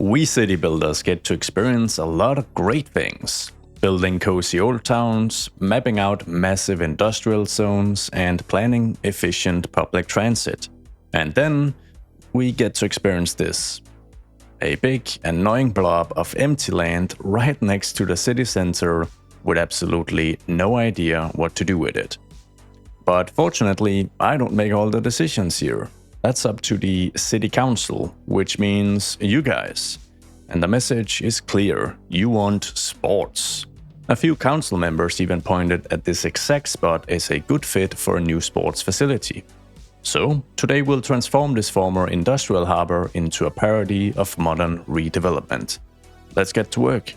We city builders get to experience a lot of great things. Building cozy old towns, mapping out massive industrial zones, and planning efficient public transit. And then we get to experience this. A big, annoying blob of empty land right next to the city center with absolutely no idea what to do with it. But fortunately, I don't make all the decisions here. That's up to the city council, which means you guys. And the message is clear: you want sports. A few council members even pointed at this exact spot as a good fit for a new sports facility. So, today we'll transform this former industrial harbor into a parody of modern redevelopment. Let's get to work.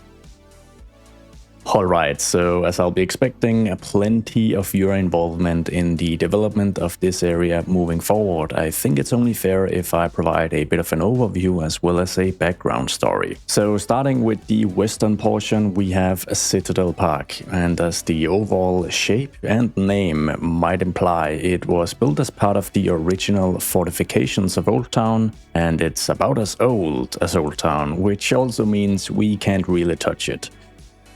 Alright, so as I'll be expecting plenty of your involvement in the development of this area moving forward, I think it's only fair if I provide a bit of an overview as well as a background story. So starting with the western portion, we have a Citadel Park, and as the overall shape and name might imply, it was built as part of the original fortifications of Old Town, and it's about as old as Old Town, which also means we can't really touch it.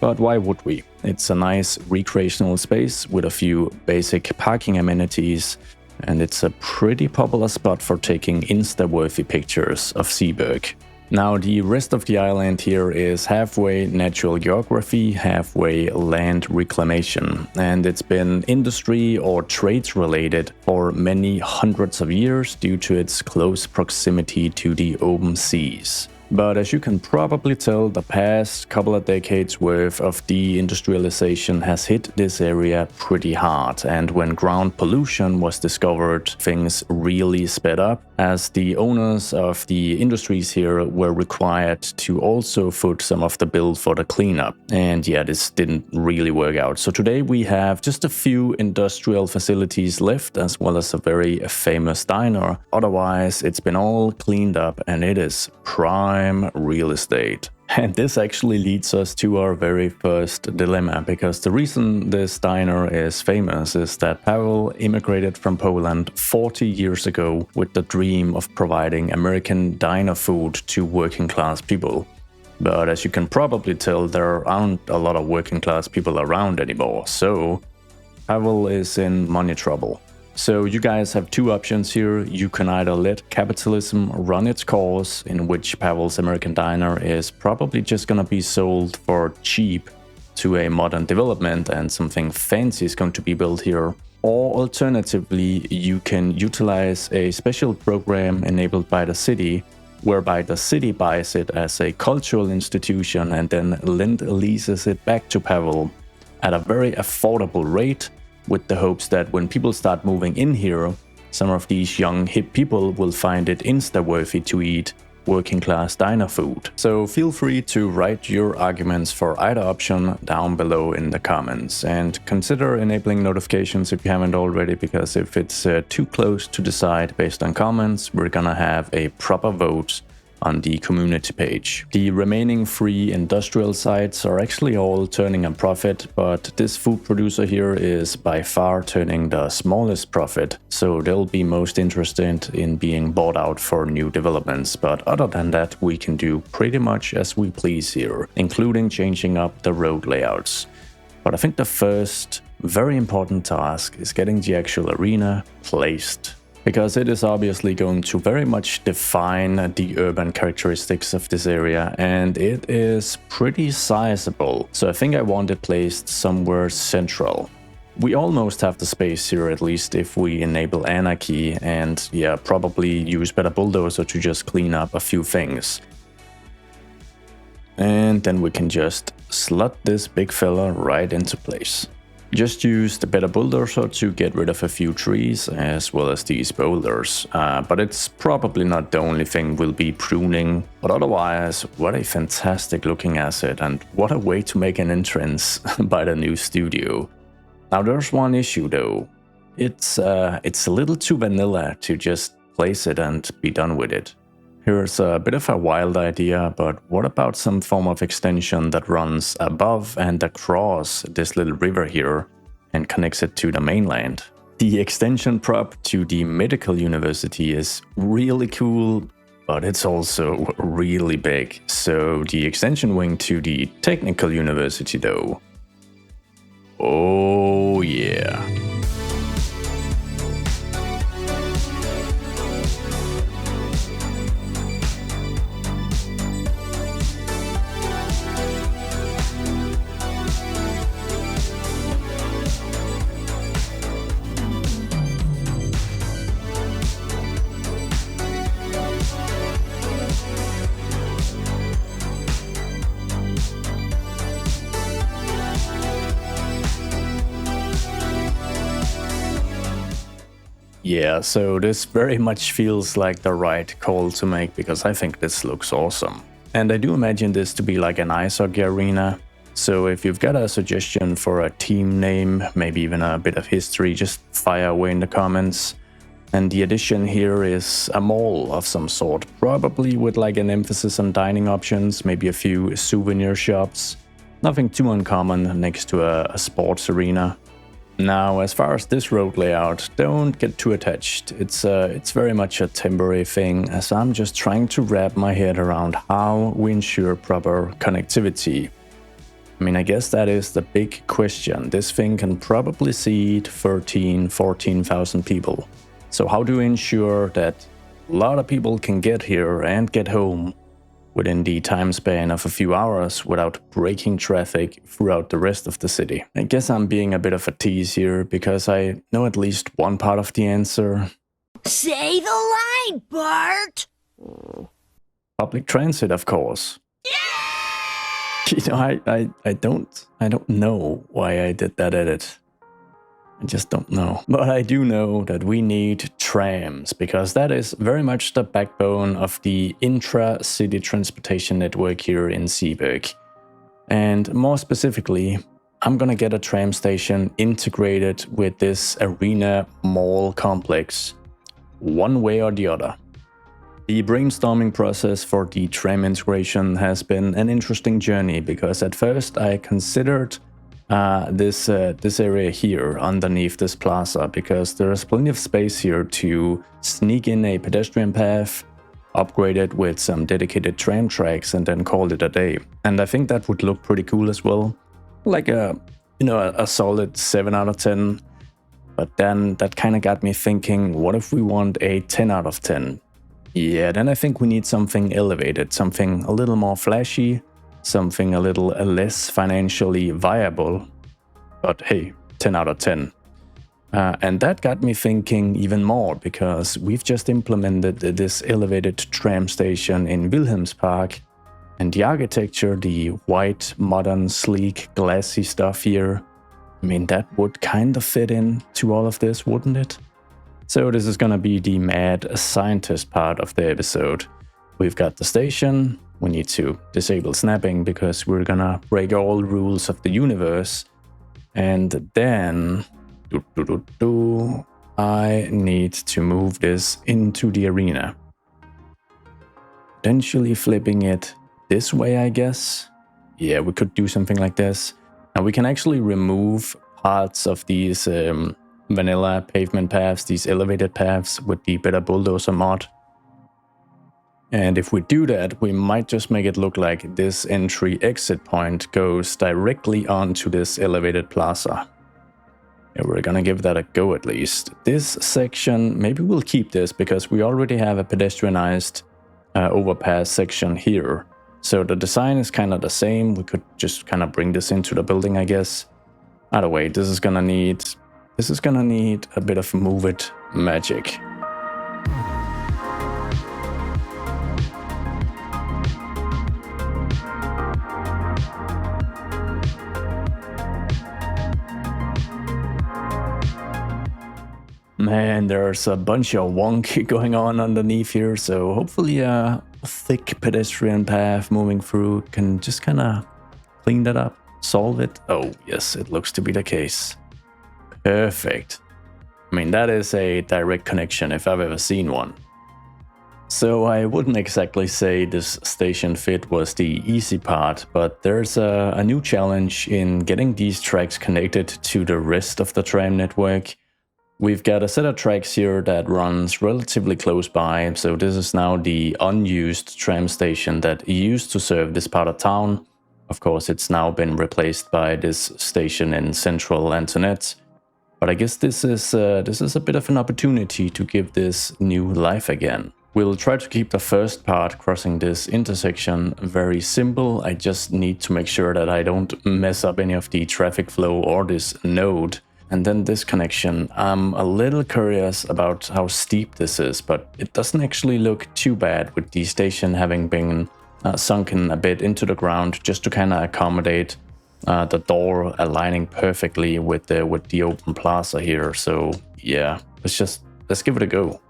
But why would we? It's a nice recreational space with a few basic parking amenities, and it's a pretty popular spot for taking Insta-worthy pictures of Zeeburg. Now, the rest of the island here is halfway natural geography, halfway land reclamation, and it's been industry or trades related for many hundreds of years due to its close proximity to the open seas. But as you can probably tell, the past couple of decades worth of deindustrialization has hit this area pretty hard, and when ground pollution was discovered, things really sped up, as the owners of the industries here were required to also foot some of the bill for the cleanup. And yeah, this didn't really work out. So today we have just a few industrial facilities left, as well as a very famous diner. Otherwise, it's been all cleaned up and it is prime real estate. And this actually leads us to our very first dilemma, because the reason this diner is famous is that Pavel immigrated from Poland 40 years ago with the dream of providing American diner food to working class people. But as you can probably tell, there aren't a lot of working class people around anymore, so Pavel is in money trouble. So you guys have two options here. You can either let capitalism run its course, in which Pavel's American diner is probably just gonna be sold for cheap to a modern development and something fancy is going to be built here. Or alternatively, you can utilize a special program enabled by the city, whereby the city buys it as a cultural institution and then leases it back to Pavel at a very affordable rate, with the hopes that when people start moving in here, some of these young hip people will find it insta-worthy to eat working class diner food. So feel free to write your arguments for either option down below in the comments, and consider enabling notifications if you haven't already, because if it's too close to decide based on comments, we're gonna have a proper vote on the community page. The remaining 3 industrial sites are actually all turning a profit, but this food producer here is by far turning the smallest profit, so they'll be most interested in being bought out for new developments. But other than that, we can do pretty much as we please here, including changing up the road layouts. But I think the first very important task is getting the actual arena placed, because it is obviously going to very much define the urban characteristics of this area, and it is pretty sizable. So I think I want it placed somewhere central. We almost have the space here, at least if we enable anarchy and yeah, probably use better bulldozer to just clean up a few things. And then we can just slot this big fella right into place. Just use the better bulldozer to get rid of a few trees as well as these boulders, but it's probably not the only thing we'll be pruning. But otherwise, what a fantastic looking asset, and what a way to make an entrance by the new studio. Now there's one issue though. It's a little too vanilla to just place it and be done with it. Here's a bit of a wild idea, but what about some form of extension that runs above and across this little river here and connects it to the mainland? The extension prop to the medical university is really cool, but it's also really big. So the extension wing to the technical university though. Oh yeah. Yeah, so this very much feels like the right call to make because I think this looks awesome. And I do imagine this to be like an ice hockey arena. So if you've got a suggestion for a team name, maybe even a bit of history, just fire away in the comments. And the addition here is a mall of some sort, probably with like an emphasis on dining options, maybe a few souvenir shops. Nothing too uncommon next to a sports arena. Now, as far as this road layout, don't get too attached. It's very much a temporary thing, as I'm just trying to wrap my head around how we ensure proper connectivity. I mean, I guess that is the big question. This thing can probably seat 14,000 people. So how do we ensure that a lot of people can get here and get home within the time span of a few hours without breaking traffic throughout the rest of the city? I guess I'm being a bit of a tease here because I know at least one part of the answer. Say the line, Bart! Public transit, of course. Yeah! You know, I don't know why I did that edit. I just don't know. But I do know that we need trams, because that is very much the backbone of the intra-city transportation network here in Zeeburg. And more specifically, I'm gonna get a tram station integrated with this arena mall complex, one way or the other. The brainstorming process for the tram integration has been an interesting journey, because at first I considered this area here underneath this plaza, because there's plenty of space here to sneak in a pedestrian path, upgrade it with some dedicated tram tracks, and then call it a day. And I think that would look pretty cool as well, like a solid 7 out of 10. But then that kind of got me thinking, what if we want a 10 out of 10? Yeah, then I think we need something elevated, something a little more flashy, something a little less financially viable, but hey, 10 out of 10. And that got me thinking even more, because we've just implemented this elevated tram station in Wilhelmspark, and the architecture, the white, modern, sleek, glassy stuff here, I mean, that would kind of fit in to all of this, wouldn't it? So this is gonna be the mad scientist part of the episode. We've got the station. We need to disable snapping because we're gonna break all rules of the universe. And then I need to move this into the arena. Potentially flipping it this way, I guess. Yeah, we could do something like this. And we can actually remove parts of these vanilla pavement paths, these elevated paths, with the Better Bulldozer mod. And if we do that, we might just make it look like this entry-exit point goes directly onto this elevated plaza. Yeah, we're gonna give that a go at least. This section, maybe we'll keep this because we already have a pedestrianized overpass section here. So the design is kind of the same. We could just kind of bring this into the building, I guess. Either way, this is gonna need a bit of move it magic. Man, there's a bunch of wonky going on underneath here, so hopefully a thick pedestrian path moving through can just kind of clean that up, solve it. Oh yes, it looks to be the case. Perfect. I mean, that is a direct connection if I've ever seen one. So I wouldn't exactly say this station fit was the easy part, but there's a new challenge in getting these tracks connected to the rest of the tram network. We've got a set of tracks here that runs relatively close by, so this is now the unused tram station that used to serve this part of town. Of course, it's now been replaced by this station in central Antoinette. But I guess this is a bit of an opportunity to give this new life again. We'll try to keep the first part crossing this intersection very simple. I just need to make sure that I don't mess up any of the traffic flow or this node. And then this connection, I'm a little curious about how steep this is, but it doesn't actually look too bad with the station having been sunken a bit into the ground just to kind of accommodate the door aligning perfectly with the open plaza here. So yeah, let's give it a go.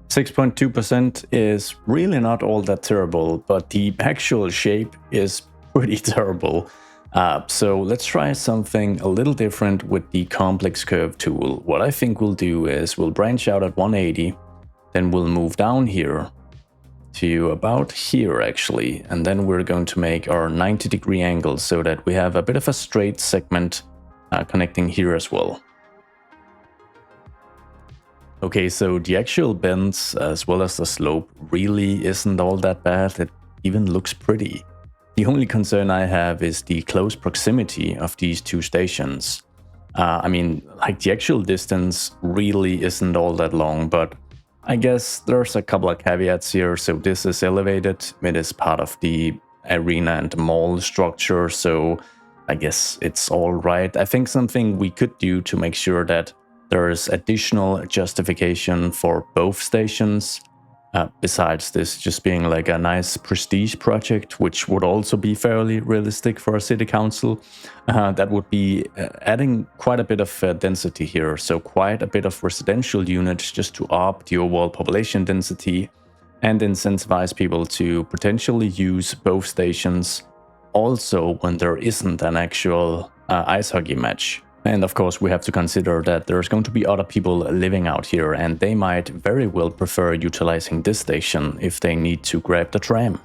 6.2% is really not all that terrible, but the actual shape is pretty terrible. So let's try something a little different with the complex curve tool. What I think we'll do is we'll branch out at 180, then we'll move down here to about here actually, and then we're going to make our 90-degree angle so that we have a bit of a straight segment connecting here as well. Okay, so the actual bends as well as the slope really isn't all that bad. It even looks pretty. The only concern I have is the close proximity of these two stations. I mean, like the actual distance really isn't all that long, but I guess there's a couple of caveats here. So this is elevated, it is part of the arena and mall structure, so I guess it's all right. I think something we could do to make sure that there's additional justification for both stations, besides this just being like a nice prestige project, which would also be fairly realistic for a city council, that would be adding quite a bit of density here. So quite a bit of residential units just to up the overall population density and incentivize people to potentially use both stations also when there isn't an actual ice hockey match. And of course, we have to consider that there's going to be other people living out here, and they might very well prefer utilizing this station if they need to grab the tram.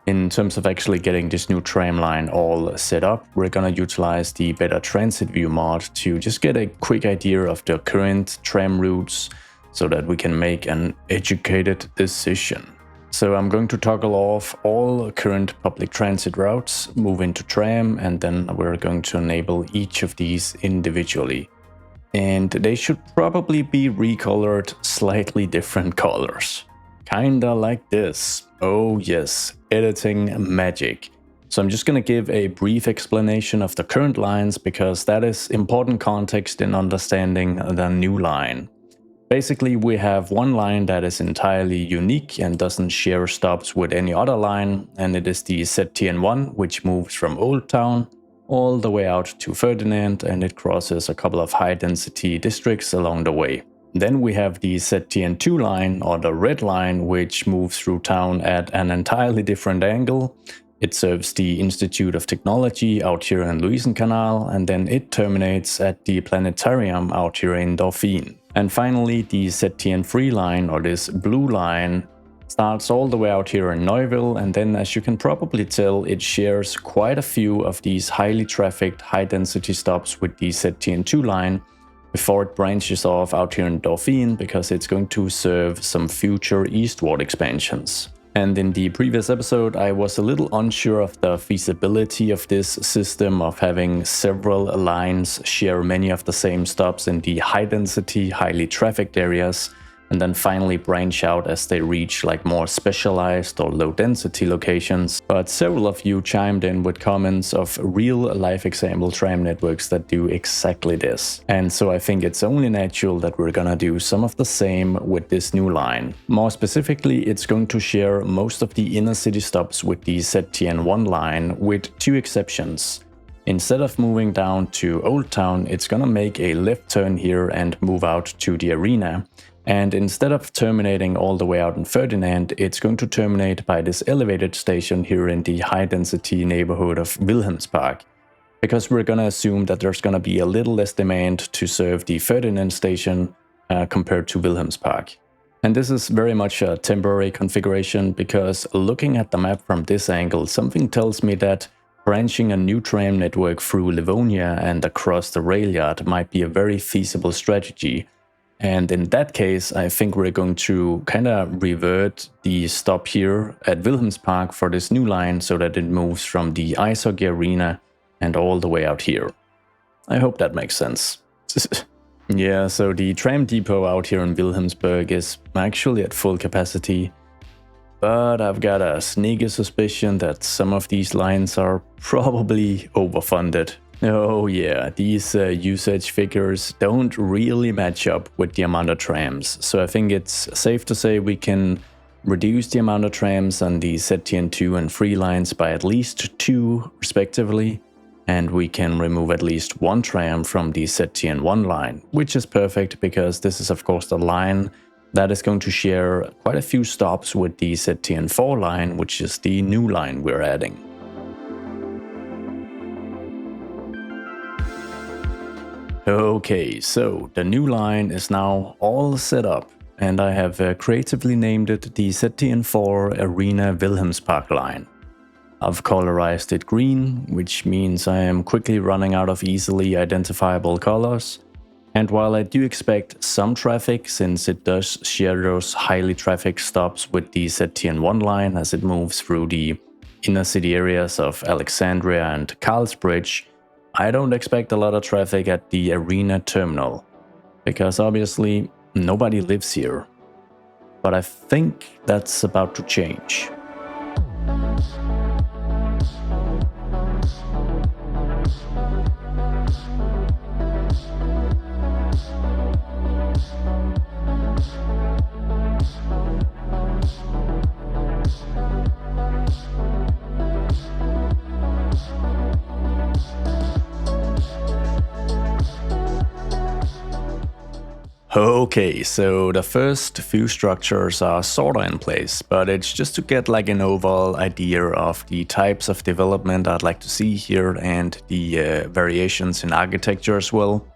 In terms of actually getting this new tram line all set up, we're gonna utilize the Better Transit View mod to just get a quick idea of the current tram routes so that we can make an educated decision. So I'm going to toggle off all current public transit routes, move into tram, and then we're going to enable each of these individually. And they should probably be recolored slightly different colors. Kinda like this. Oh yes, editing magic. So I'm just gonna give a brief explanation of the current lines because that is important context in understanding the new line. Basically, we have one line that is entirely unique and doesn't share stops with any other line, and it is the ZTN1, which moves from Old Town all the way out to Ferdinand, and it crosses a couple of high-density districts along the way. Then we have the ZTN2 line, or the red line, which moves through town at an entirely different angle. It serves the Institute of Technology out here in Luisenkanal, and then it terminates at the Planetarium out here in Dauphine. And finally, the ZTN3 line, or this blue line, starts all the way out here in Neuville, and then as you can probably tell, it shares quite a few of these highly trafficked, high-density stops with the ZTN2 line before it branches off out here in Dauphine, because it's going to serve some future eastward expansions. And in the previous episode, I was a little unsure of the feasibility of this system of having several lines share many of the same stops in the high-density, highly trafficked areas, and then finally branch out as they reach like more specialized or low-density locations. But several of you chimed in with comments of real-life example tram networks that do exactly this. And so I think it's only natural that we're gonna do some of the same with this new line. More specifically, it's going to share most of the inner city stops with the ZTN1 line, with two exceptions. Instead of moving down to Old Town, it's gonna make a left turn here and move out to the arena. And instead of terminating all the way out in Ferdinand, it's going to terminate by this elevated station here in the high-density neighborhood of Wilhelmspark. Because we're gonna assume that there's gonna be a little less demand to serve the Ferdinand station compared to Wilhelmspark. And this is very much a temporary configuration, because looking at the map from this angle, something tells me that branching a new tram network through Livonia and across the rail yard might be a very feasible strategy. And in that case, I think we're going to kind of revert the stop here at Wilhelmspark for this new line so that it moves from the ice hockey arena and all the way out here. I hope that makes sense. Yeah, so the tram depot out here in Wilhelmsburg is actually at full capacity. But I've got a sneaky suspicion that some of these lines are probably overfunded. Oh yeah, these usage figures don't really match up with the amount of trams. So I think it's safe to say we can reduce the amount of trams on the ZTN2 and 3 lines by at least 2 respectively. And we can remove at least 1 tram from the ZTN1 line, which is perfect because this is of course the line that is going to share quite a few stops with the ZTN4 line, which is the new line we're adding. Okay, so the new line is now all set up, and I have creatively named it the ZTN4 Arena Wilhelmspark line. I've colorized it green, which means I am quickly running out of easily identifiable colors. And while I do expect some traffic, since it does share those highly trafficked stops with the ZTN1 line as it moves through the inner city areas of Alexandria and Carlsbridge, I don't expect a lot of traffic at the arena terminal, because obviously nobody lives here. But I think that's about to change. Okay, so the first few structures are sorta in place, but it's just to get like an overall idea of the types of development I'd like to see here and the variations in architecture as well.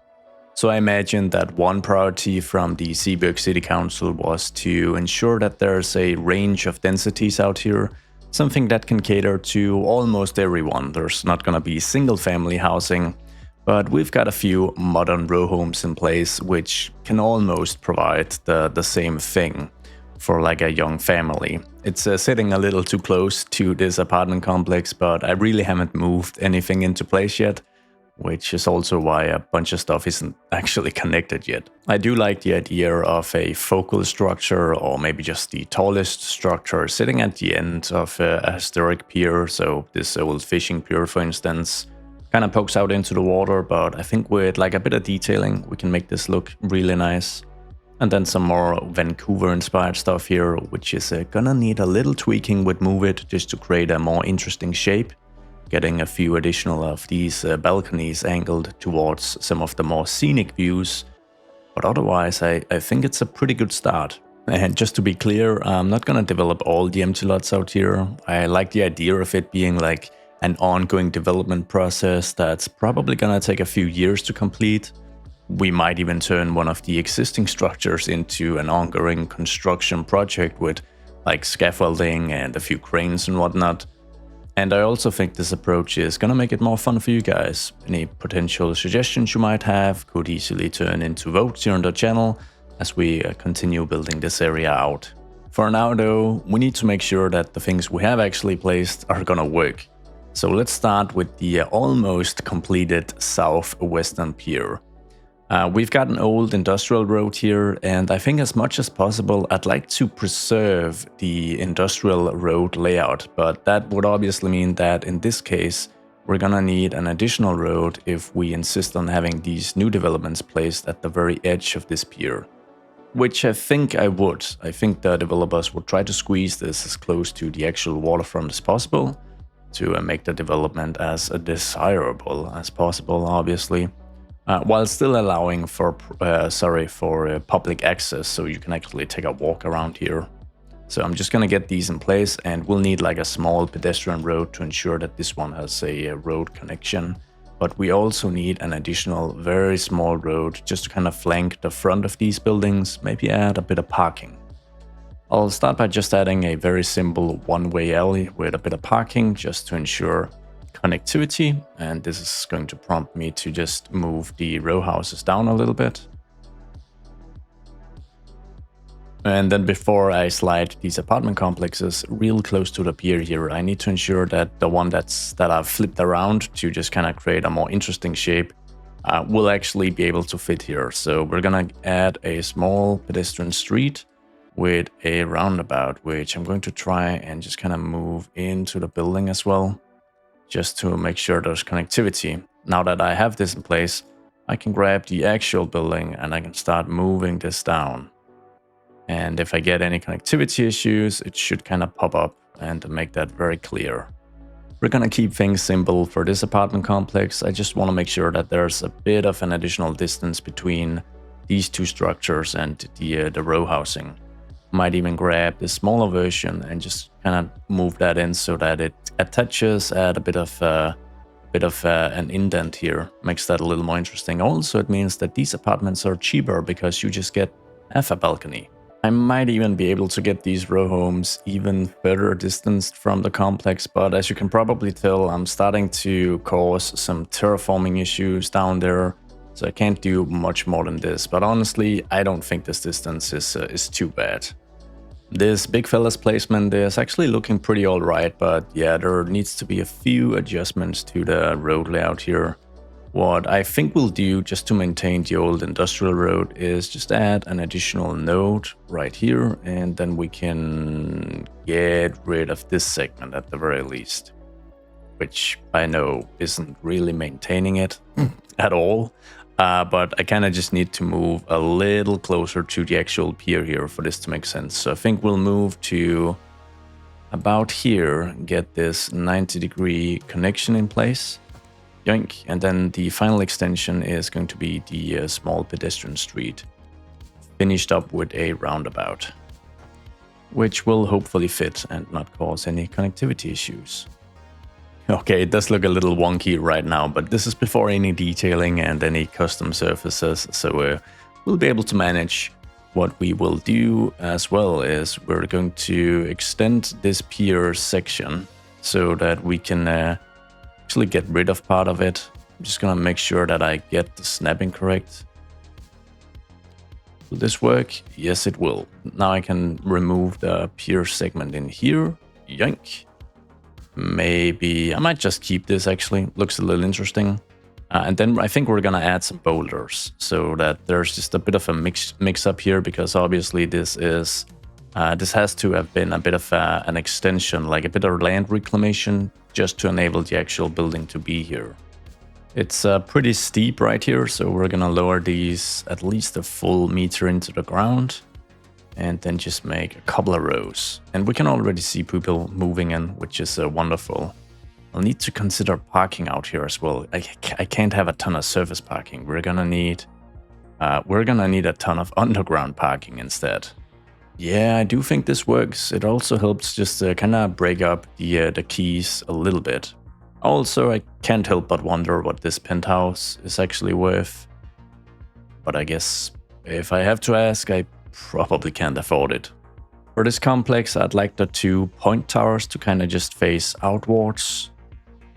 So I imagine that one priority from the Zeeburg City Council was to ensure that there's a range of densities out here, something that can cater to almost everyone. There's not gonna be single family housing, but we've got a few modern row homes in place which can almost provide the same thing for like a young family. It's sitting a little too close to this apartment complex, but I really haven't moved anything into place yet, which is also why a bunch of stuff isn't actually connected yet. I do like the idea of a focal structure, or maybe just the tallest structure sitting at the end of a historic pier. So this old fishing pier, for instance, kind of pokes out into the water, but I think with like a bit of detailing, we can make this look really nice. And then some more Vancouver-inspired stuff here, which is gonna need a little tweaking with Move It just to create a more interesting shape. Getting a few additional of these balconies angled towards some of the more scenic views. But otherwise, I think it's a pretty good start. And just to be clear, I'm not gonna develop all the empty lots out here. I like the idea of it being like an ongoing development process that's probably gonna take a few years to complete. We might even turn one of the existing structures into an ongoing construction project with like scaffolding and a few cranes and whatnot. And I also think this approach is gonna make it more fun for you guys. Any potential suggestions you might have could easily turn into votes here on the channel as we continue building this area out. For now though, we need to make sure that the things we have actually placed are gonna work. So let's start with the almost completed southwestern pier. We've got an old industrial road here, and I think as much as possible I'd like to preserve the industrial road layout, but that would obviously mean that in this case we're gonna need an additional road if we insist on having these new developments placed at the very edge of this pier. Which I think I would. I think the developers would try to squeeze this as close to the actual waterfront as possible, to make the development as desirable as possible, obviously, while still allowing for public access, so you can actually take a walk around here. So I'm just gonna get these in place, and we'll need like a small pedestrian road to ensure that this one has a road connection. But we also need an additional very small road just to kind of flank the front of these buildings, maybe add a bit of parking. I'll start by just adding a very simple one-way alley with a bit of parking just to ensure connectivity, and this is going to prompt me to just move the row houses down a little bit. And then before I slide these apartment complexes real close to the pier here, I need to ensure that the one that I've flipped around to just kind of create a more interesting shape will actually be able to fit here. So we're gonna add a small pedestrian street with a roundabout, which I'm going to try and just kind of move into the building as well, just to make sure there's connectivity. Now that I have this in place, I can grab the actual building and I can start moving this down. And if I get any connectivity issues, it should kind of pop up and make that very clear. We're gonna keep things simple for this apartment complex. I just want to make sure that there's a bit of an additional distance between these two structures and the row housing. Might even grab the smaller version and just kind of move that in so that it attaches at a bit of an indent here. Makes that a little more interesting. Also, it means that these apartments are cheaper because you just get half a balcony. I might even be able to get these row homes even further distanced from the complex, but as you can probably tell, I'm starting to cause some terraforming issues down there, so I can't do much more than this. But honestly, I don't think this distance is too bad. This big fella's placement is actually looking pretty alright, but yeah, there needs to be a few adjustments to the road layout here. What I think we'll do just to maintain the old industrial road is just add an additional node right here, and then we can get rid of this segment at the very least, which I know isn't really maintaining it at all, but I kind of just need to move a little closer to the actual pier here for this to make sense. So I think we'll move to about here, get this 90-degree connection in place. Yoink. And then the final extension is going to be the small pedestrian street, finished up with a roundabout, which will hopefully fit and not cause any connectivity issues. Okay, it does look a little wonky right now, but this is before any detailing and any custom surfaces, so we'll be able to manage. What we will do as well is we're going to extend this pier section so that we can actually get rid of part of it. I'm just gonna make sure that I get the snapping correct. Will this work? Yes, it will. Now I can remove the pier segment in here. Yoink. Maybe I might just keep this actually. Looks a little interesting. And then I think we're gonna add some boulders so that there's just a bit of a mix up here, because obviously this has to have been a bit of an extension, like a bit of land reclamation, just to enable the actual building to be here. It's pretty steep right here, so we're gonna lower these at least a full meter into the ground, and then just make a couple of rows. And we can already see people moving in, which is wonderful. I'll need to consider parking out here as well. I can't have a ton of surface parking. We're gonna need a ton of underground parking instead. Yeah, I do think this works. It also helps just kind of break up the keys a little bit. Also, I can't help but wonder what this penthouse is actually worth. But I guess if I have to ask, I probably can't afford it. For this complex, I'd like the 2 point towers to kind of just face outwards,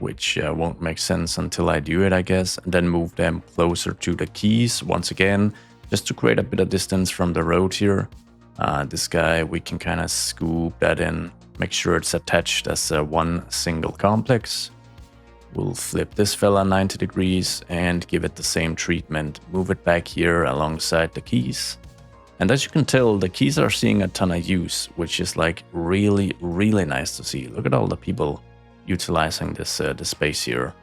which won't make sense until I do it, I guess, and then move them closer to the keys once again, just to create a bit of distance from the road here. This guy, we can kind of scoop that in, make sure it's attached as one single complex. We'll flip this fella 90 degrees and give it the same treatment. Move it back here alongside the keys. And as you can tell, the keys are seeing a ton of use, which is like really, really nice to see. Look at all the people utilizing this space here.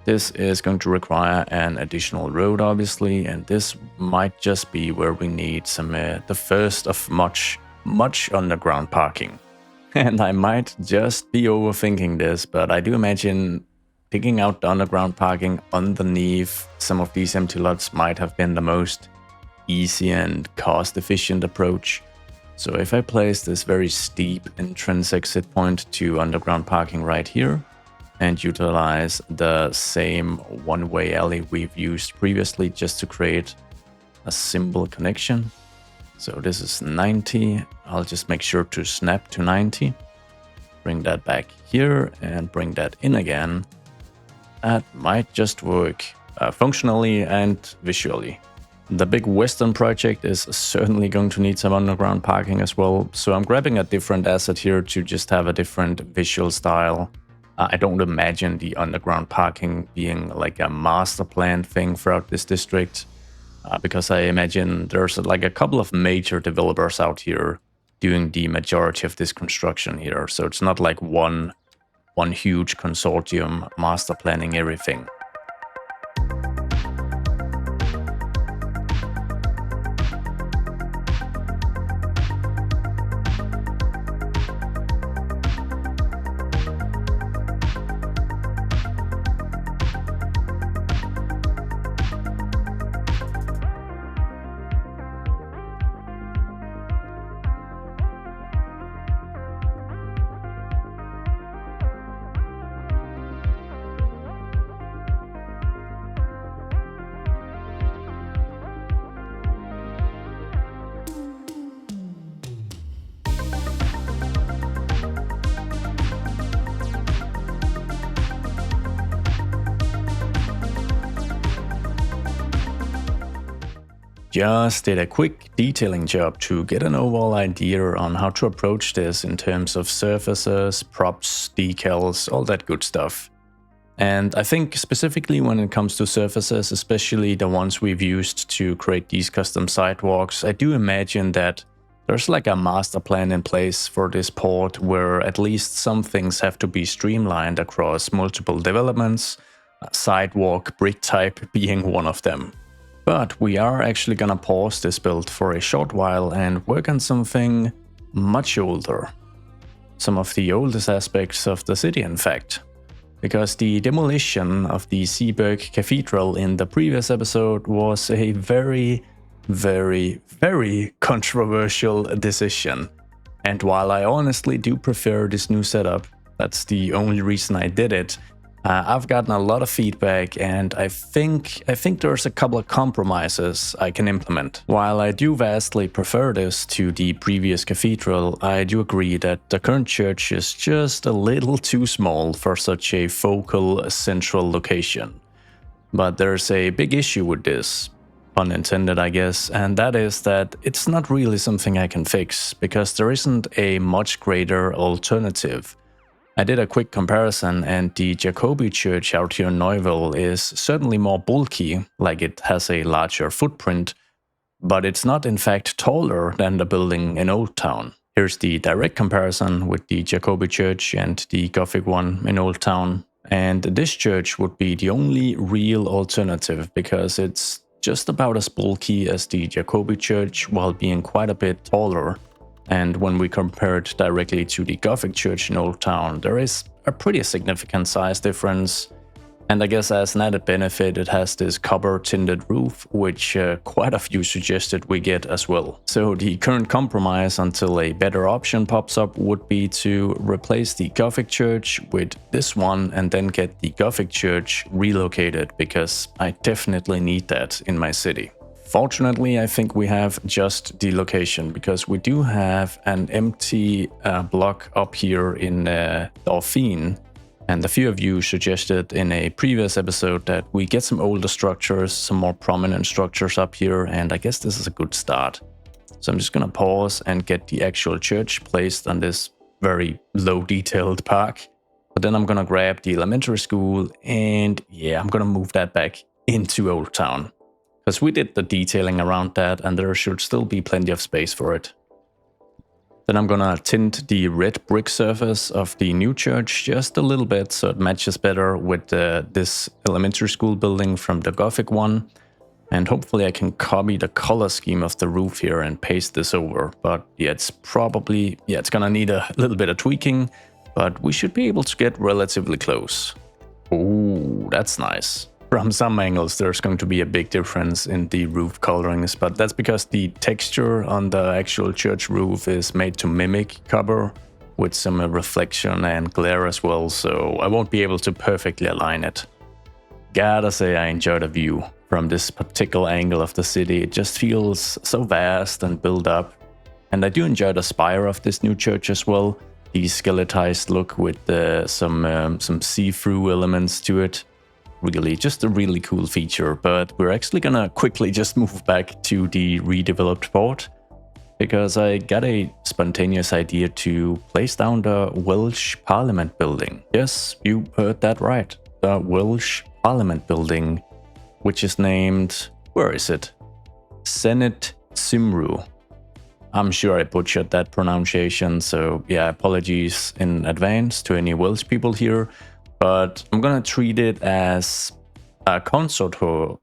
This is going to require an additional road, obviously, and this might just be where we need some the first of much underground parking. And I might just be overthinking this, but I do imagine digging out the underground parking underneath some of these empty lots might have been the most easy and cost-efficient approach. So if I place this very steep entrance exit point to underground parking right here, and utilize the same one-way alley we've used previously just to create a simple connection. So this is 90. I'll just make sure to snap to 90. bring that back here and bring that in again. That might just work functionally and visually. The big western project is certainly going to need some underground parking as well, so I'm grabbing a different asset here to just have a different visual style. I don't imagine the underground parking being like a master plan thing throughout this district, because I imagine there's like a couple of major developers out here doing the majority of this construction here, so it's not like one huge consortium master planning everything. Just did a quick detailing job to get an overall idea on how to approach this in terms of surfaces, props, decals, all that good stuff. And I think specifically when it comes to surfaces, especially the ones we've used to create these custom sidewalks, I do imagine that there's like a master plan in place for this port where at least some things have to be streamlined across multiple developments, sidewalk brick type being one of them. But we are actually gonna pause this build for a short while and work on something much older. Some of the oldest aspects of the city, in fact. Because the demolition of the Zeeburg Cathedral in the previous episode was a very, very, very controversial decision. And while I honestly do prefer this new setup, that's the only reason I did it, I've gotten a lot of feedback, and I think there's a couple of compromises I can implement. While I do vastly prefer this to the previous cathedral, I do agree that the current church is just a little too small for such a focal central location. But there's a big issue with this, pun intended I guess, and that is that it's not really something I can fix, because there isn't a much greater alternative. I did a quick comparison, and the Jacobi Church out here in Neuville is certainly more bulky, like it has a larger footprint, but it's not in fact taller than the building in Old Town. Here's the direct comparison with the Jacobi Church and the Gothic one in Old Town, and this church would be the only real alternative because it's just about as bulky as the Jacobi Church while being quite a bit taller. And when we compare it directly to the Gothic Church in Old Town, there is a pretty significant size difference. And I guess as an added benefit, it has this copper tinted roof, which quite a few suggested we get as well. So the current compromise until a better option pops up would be to replace the Gothic Church with this one and then get the Gothic Church relocated, because I definitely need that in my city. Fortunately, I think we have just the location, because we do have an empty block up here in Dauphine, and a few of you suggested in a previous episode that we get some older structures, some more prominent structures up here, and I guess this is a good start. So I'm just gonna pause and get the actual church placed on this very low detailed park, but then I'm gonna grab the elementary school, and yeah, I'm gonna move that back into Old Town. Because we did the detailing around that, and there should still be plenty of space for it. Then I'm gonna tint the red brick surface of the new church just a little bit so it matches better with this elementary school building from the Gothic one. And hopefully I can copy the color scheme of the roof here and paste this over. But yeah, it's gonna need a little bit of tweaking, but we should be able to get relatively close. Ooh, that's nice. From some angles, there's going to be a big difference in the roof colorings, but that's because the texture on the actual church roof is made to mimic copper with some reflection and glare as well, so I won't be able to perfectly align it. Gotta say I enjoy the view from this particular angle of the city. It just feels so vast and built up, and I do enjoy the spire of this new church as well. the skeletized look with some see-through elements to it. Really, just a really cool feature. But we're actually gonna quickly just move back to the redeveloped port, because I got a spontaneous idea to place down the Welsh Parliament building. Yes, you heard that right. The Welsh Parliament building, which is named, where is it? Senate Cymru. I'm sure I butchered that pronunciation, so yeah, apologies in advance to any Welsh people here, but I'm gonna treat it as a concert hall.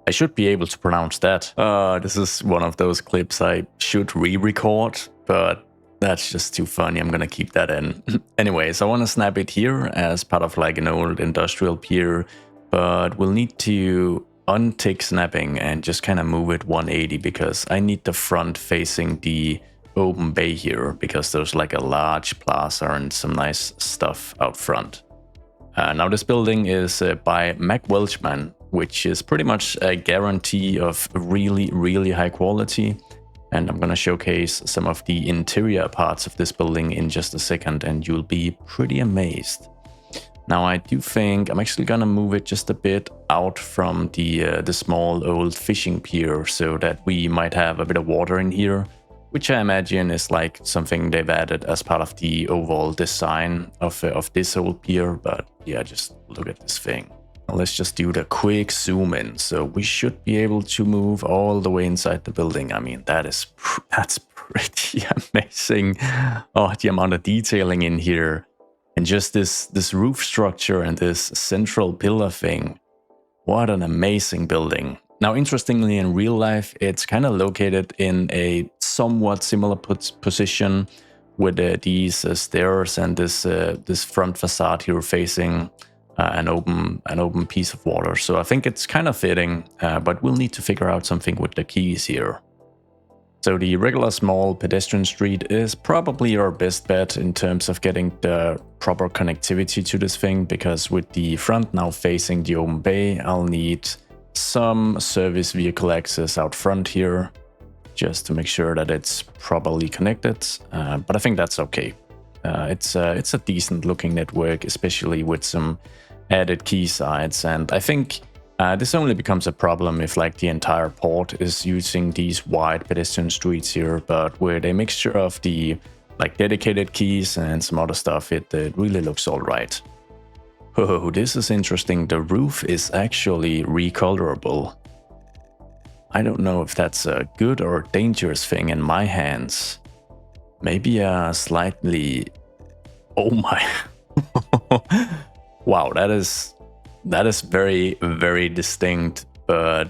I should be able to pronounce that. This is one of those clips I should re-record, but that's just too funny. I'm gonna keep that in. Anyways, I want to snap it here as part of like an old industrial pier, but we'll need to untick snapping and just kind of move it 180, because I need the front facing the open bay here, because there's like a large plaza and some nice stuff out front. Now this building is by Mac Welchman, which is pretty much a guarantee of really high quality. And I'm gonna showcase some of the interior parts of this building in just a second, and you'll be pretty amazed. Now I do think I'm actually gonna move it just a bit out from the small old fishing pier, so that we might have a bit of water in here, which I imagine is like something they've added as part of the overall design of this old pier. But yeah, just look at this thing. Let's just do the quick zoom in. So we should be able to move all the way inside the building. I mean, that's pretty amazing. Oh, the amount of detailing in here. And just this roof structure and this central pillar thing. What an amazing building. Now, interestingly, in real life, it's kind of located in a somewhat similar position with these stairs and this front facade here facing an open piece of water. So I think it's kind of fitting, but we'll need to figure out something with the keys here. So the regular small pedestrian street is probably our best bet in terms of getting the proper connectivity to this thing, because with the front now facing the open bay, I'll need some service vehicle access out front here, just to make sure that it's properly connected. But I think that's okay. It's a decent looking network, especially with some added quaysides, and I think this only becomes a problem if like the entire port is using these wide pedestrian streets here. But with a mixture of the like dedicated quays and some other stuff, it really looks all right. Oh, this is interesting. The roof is actually recolorable. I don't know if that's a good or dangerous thing in my hands. Maybe a slightly... Oh my... Wow, that is very distinct, but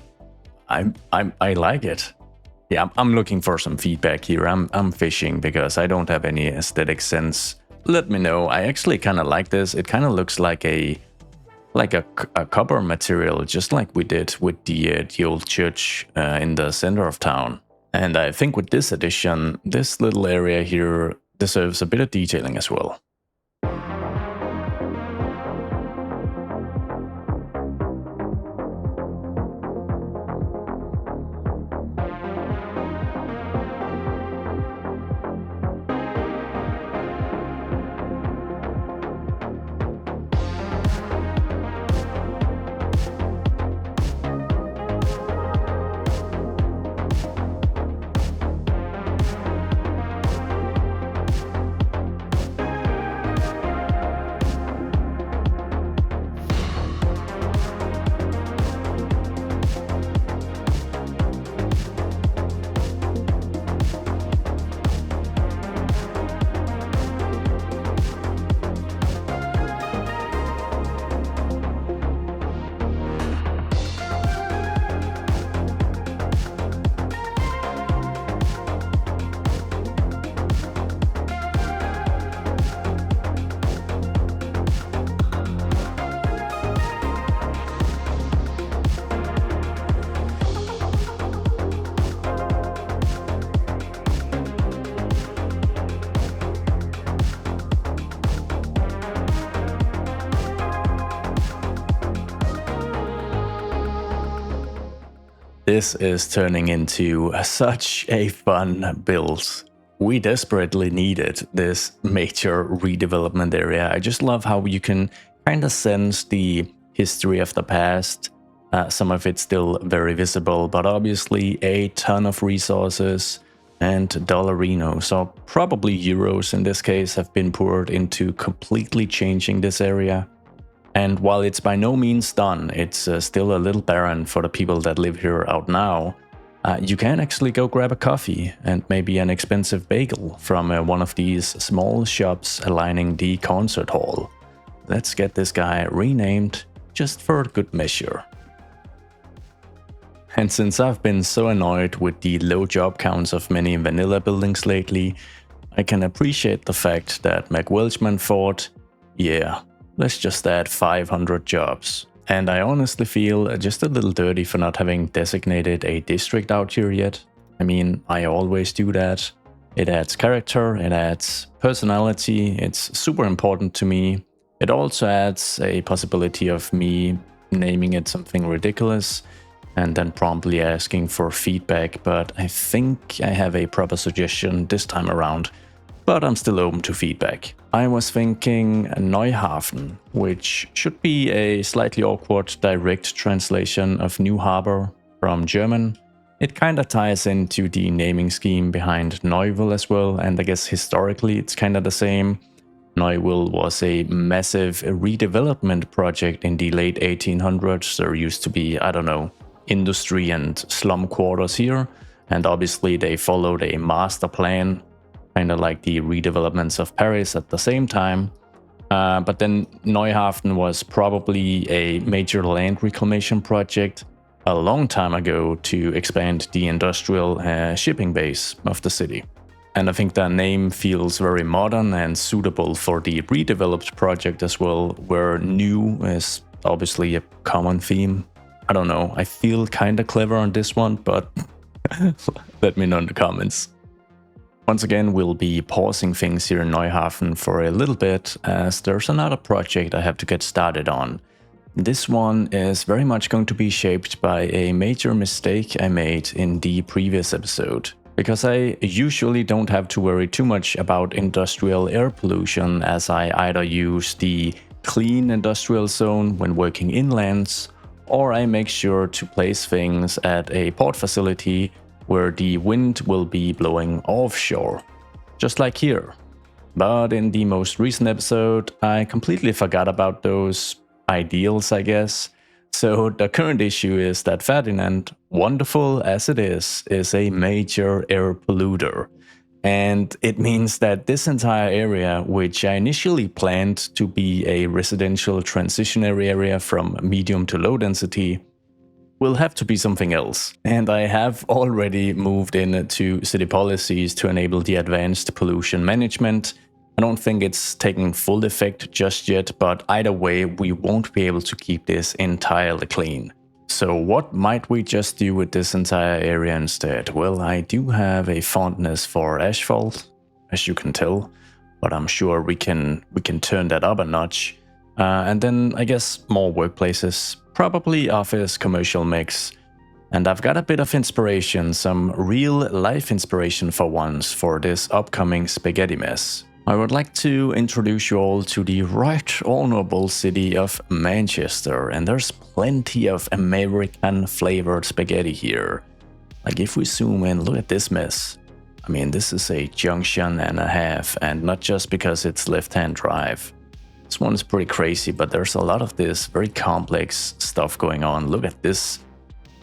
I like it. Yeah, I'm looking for some feedback here. I'm fishing because I don't have any aesthetic sense. Let me know. I actually kind of like this. It kind of looks like a copper material, just like we did with the old church in the center of town. And I think with this addition, this little area here deserves a bit of detailing as well. This is turning into such a fun build. We desperately needed this major redevelopment area. I just love how you can kind of sense the history of the past. Some of it's still very visible, but obviously a ton of resources and dollarinos, or probably euros in this case, have been poured into completely changing this area. And while it's by no means done, it's still a little barren for the people that live here out now. You can actually go grab a coffee and maybe an expensive bagel from one of these small shops lining the concert hall. Let's get this guy renamed just for good measure. And since I've been so annoyed with the low job counts of many vanilla buildings lately, I can appreciate the fact that McWelchman thought, yeah, let's just add 500 jobs. And I honestly feel just a little dirty for not having designated a district out here yet. I mean, I always do that. It adds character, it adds personality, it's super important to me. It also adds a possibility of me naming it something ridiculous and then promptly asking for feedback, but I think I have a proper suggestion this time around. But I'm still open to feedback. I was thinking Neuhafen, which should be a slightly awkward direct translation of New Harbor from German. It kinda ties into the naming scheme behind Neuville as well, and I guess historically it's kinda the same. Neuville was a massive redevelopment project in the late 1800s. There used to be, I don't know, industry and slum quarters here, and obviously they followed a master plan, kind of like the redevelopments of Paris at the same time. But then Neuhafen was probably a major land reclamation project a long time ago to expand the industrial shipping base of the city. And I think that name feels very modern and suitable for the redeveloped project as well, where new is obviously a common theme. I don't know, I feel kinda clever on this one, but let me know in the comments. Once again, we'll be pausing things here in Neuhafen for a little bit, as there's another project I have to get started on. This one is very much going to be shaped by a major mistake I made in the previous episode. Because I usually don't have to worry too much about industrial air pollution, as I either use the clean industrial zone when working inlands, or I make sure to place things at a port facility where the wind will be blowing offshore, just like here. But in the most recent episode, I completely forgot about those ideals, I guess. So the current issue is that Ferdinand, wonderful as it is a major air polluter. And it means that this entire area, which I initially planned to be a residential transitionary area from medium to low density, will have to be something else. And I have already moved into city policies to enable the advanced pollution management. I don't think it's taking full effect just yet, but either way, we won't be able to keep this entirely clean. So what might we just do with this entire area instead? Well, I do have a fondness for asphalt, as you can tell, but I'm sure we can turn that up a notch. And then I guess more workplaces, probably office commercial mix. And I've got a bit of inspiration, some real life inspiration for once, for this upcoming spaghetti mess. I would like to introduce you all to the right honorable city of Manchester, and there's plenty of American flavored spaghetti here. Like if we zoom in, look at this mess. I mean, this is a junction and a half, and not just because it's left-hand drive. This one is pretty crazy, but there's a lot of this very complex stuff going on. Look at this.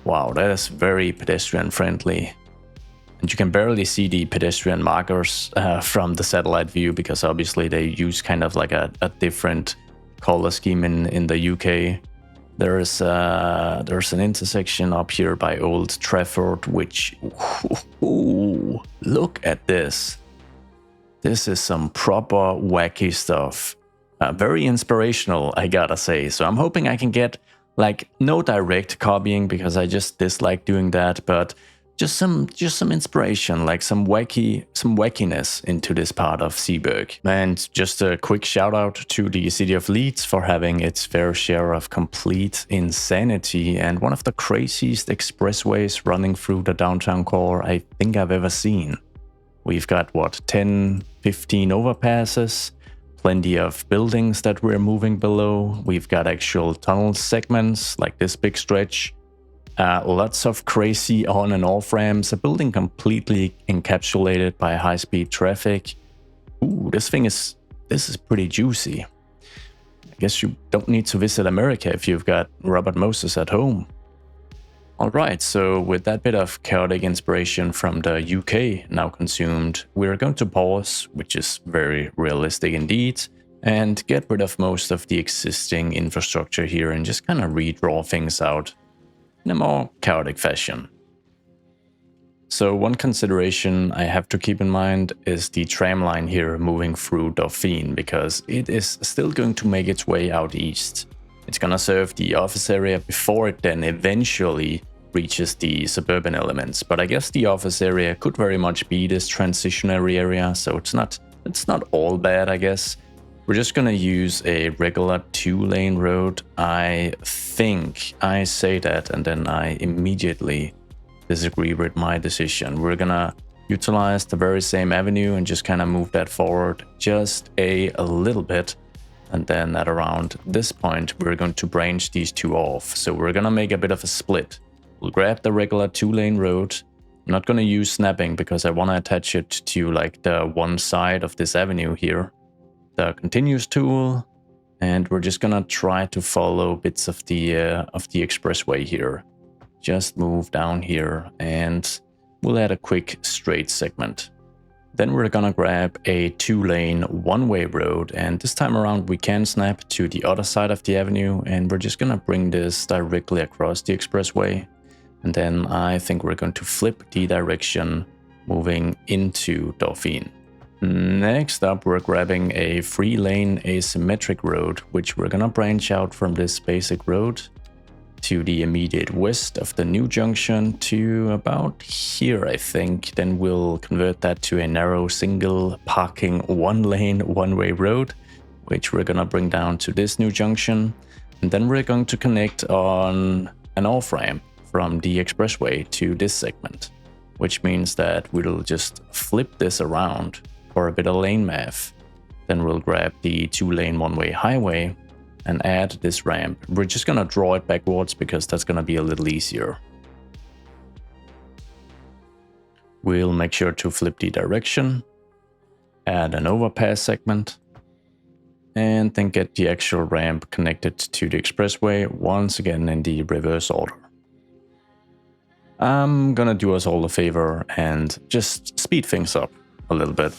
Wow, that is very pedestrian friendly. And you can barely see the pedestrian markers from the satellite view, because obviously they use kind of like a different color scheme in the UK. There's an intersection up here by Old Trafford, which, ooh, look at this. This is some proper wacky stuff. Very inspirational, I gotta say. So I'm hoping I can get, like, no direct copying, because I just dislike doing that, but just some inspiration, like some wackiness into this part of Zeeburg. And just a quick shout out to the city of Leeds for having its fair share of complete insanity and one of the craziest expressways running through the downtown core I think I've ever seen. We've got, what, 10, 15 overpasses, plenty of buildings that we're moving below. We've got actual tunnel segments like this big stretch. Lots of crazy on and off ramps, a building completely encapsulated by high-speed traffic. Ooh, this is pretty juicy. I guess you don't need to visit America if you've got Robert Moses at home. Alright, so with that bit of chaotic inspiration from the UK now consumed, we're going to pause, which is very realistic indeed, and get rid of most of the existing infrastructure here and just kind of redraw things out in a more chaotic fashion. So one consideration I have to keep in mind is the tram line here moving through Dauphine, because it is still going to make its way out east. It's gonna serve the office area before it then eventually reaches the suburban elements, but I guess the office area could very much be this transitionary area, so it's not all bad, I guess. We're just gonna use a regular 2-lane road. I think I say that and then I immediately disagree with my decision. We're gonna utilize the very same avenue and just kind of move that forward just a little bit. And then at around this point, we're going to branch these two off. So we're gonna make a bit of a split. We'll grab the regular 2-lane road. I'm not gonna use snapping because I wanna attach it to like the one side of this avenue here. The continuous tool, and we're just gonna try to follow bits of the expressway here. Just move down here and we'll add a quick straight segment. Then we're gonna grab a 2-lane one-way road, and this time around we can snap to the other side of the avenue, and we're just gonna bring this directly across the expressway. And then I think we're going to flip the direction moving into Dauphine. Next up, we're grabbing a 3-lane asymmetric road, which we're gonna branch out from this basic road to the immediate west of the new junction to about here, I think. Then we'll convert that to a narrow single parking 1-lane one-way road, which we're gonna bring down to this new junction. And then we're going to connect on an off-ramp from the expressway to this segment, which means that we'll just flip this around for a bit of lane math. Then we'll grab the 2-lane one-way highway and add this ramp. We're just gonna draw it backwards because that's gonna be a little easier. We'll make sure to flip the direction, add an overpass segment, and then get the actual ramp connected to the expressway once again in the reverse order. I'm gonna do us all a favor and just speed things up a little bit.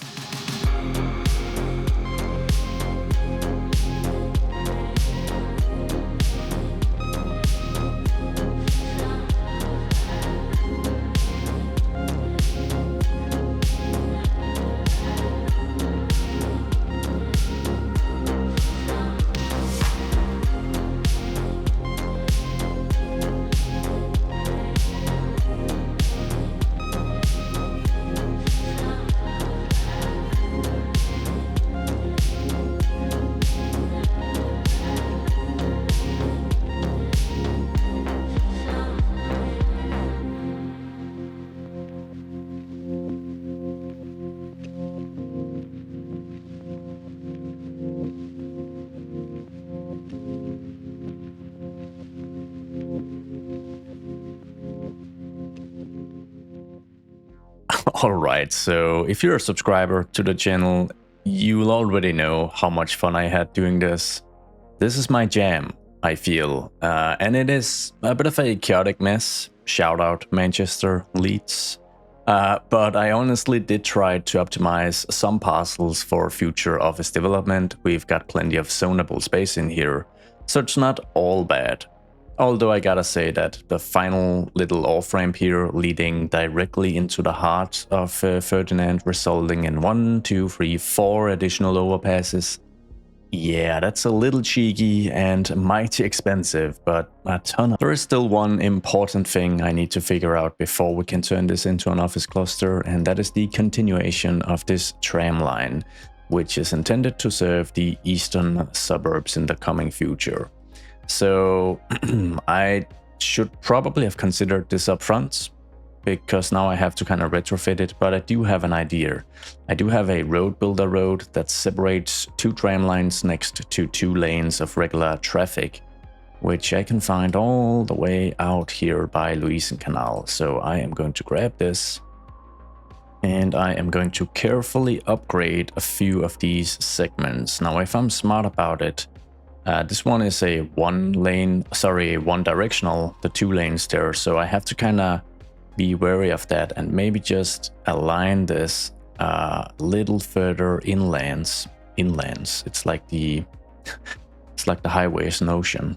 Alright, so if you're a subscriber to the channel, you'll already know how much fun I had doing this. This is my jam, I feel, and it is a bit of a chaotic mess. Shout out Manchester, Leeds. But I honestly did try to optimize some parcels for future office development. We've got plenty of zonable space in here, so it's not all bad. Although I gotta say that the final little off-ramp here leading directly into the heart of Ferdinand, resulting in 1, 2, 3, 4 additional overpasses, Yeah, that's a little cheeky and mighty expensive, but a ton of... There is still one important thing I need to figure out before we can turn this into an office cluster, and that is the continuation of this tram line, which is intended to serve the eastern suburbs in the coming future. So I should probably have considered this up front, because now I have to kind of retrofit it, but I do have an idea. I do have a road builder road that separates 2 tram lines next to 2 lanes of regular traffic, which I can find all the way out here by Louisen Canal. So I am going to grab this and I am going to carefully upgrade a few of these segments. Now, if I'm smart about it, this one is a one directional, the 2 lanes there. So I have to kind of be wary of that and maybe just align this a little further inlands. It's like the highways in ocean.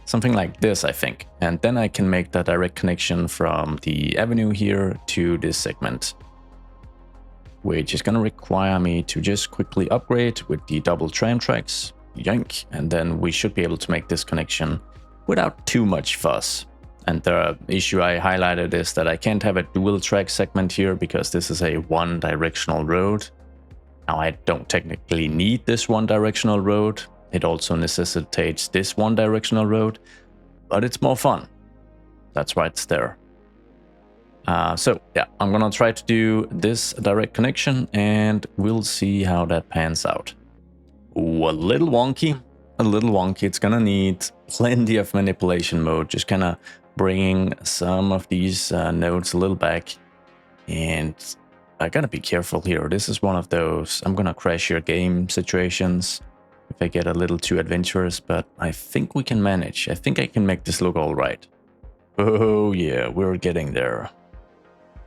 Something like this, I think. And then I can make the direct connection from the avenue here to this segment, which is going to require me to just quickly upgrade with the double tram tracks. Yank. And then we should be able to make this connection without too much fuss. And the issue I highlighted is that I can't have a dual track segment here because this is a one directional road. Now, I don't technically need this one directional road. It also necessitates this one directional road, but it's more fun. That's why it's there. So yeah, I'm gonna try to do this direct connection and we'll see how that pans out. Ooh, a little wonky. It's gonna need plenty of manipulation mode, just kind of bringing some of these nodes a little back. And I gotta be careful here. This is one of those I'm gonna crash your game situations if I get a little too adventurous, but I think we can manage. I think I can make this look all right. Oh yeah, we're getting there.